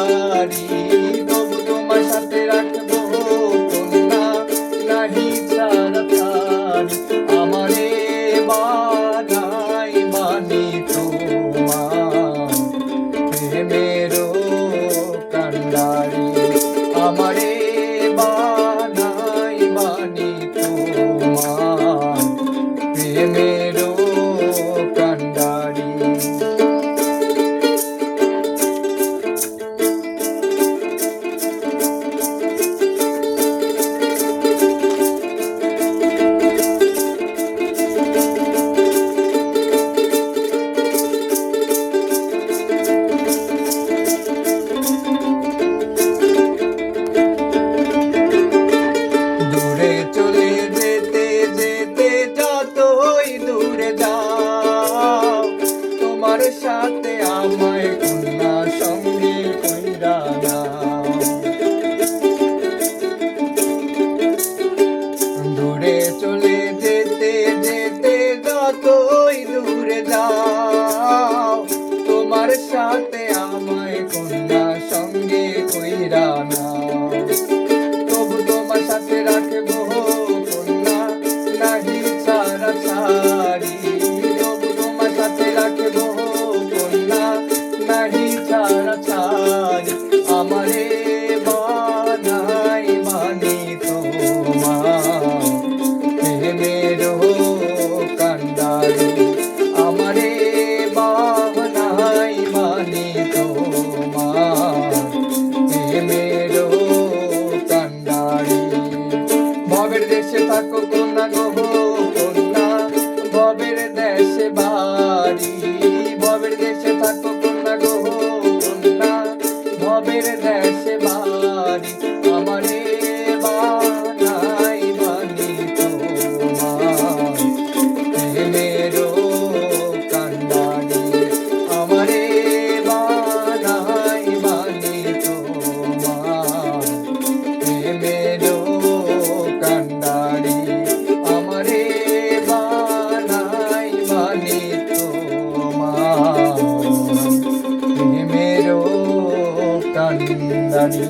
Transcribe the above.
ছাড়ি, তবু তোমার সাথে রাখবো কন্যা, নাহি ছাড়া ছাড়ি। আমারে বানাই বানি তোমার প্রেমেরও কান্ডারি, আমারে বানাই বানি তোমার প্রেমেরও কান্ডারি। দূরে চলে যেতে যেতে যতই দূরে যাও, তোমার সাথে আমায় কন্যা সঙ্গে কইরা নাও। দূরে চলে যেতে যেতে যতই দূরে যাও, তোমার সাথে আমায় কন্যা সঙ্গে কইরা নাও। তবু তোমার সাথে রাখবো কন্যা, নাহি ছাড়া ছাড়ি, তবু তোমার সাথে রাখবো কন্যা, নাহি ছাড়া ছাড়ি। আমারে বানাই বানি তোমার প্রেমেরও কান্ডারি, আমারে বানাই বানি তোমার প্রেমেরও কান্ডারি। ভবের দেশে থাকো কন্যা গো কন্যা, ভবের দেশে বাড়ি, ভবের দেশে থাকো কন্যা গো কন্যা, ভবের দেশে বাড়ি। আমারে বানাই বানি তোমার প্রেমেরও কান্ডারি, আমারে বানাই বানি তোমার প্রেমেরও কান্ডারি, আমারে বানাই বানি তোমার প্রেমেরও কান্ডারি।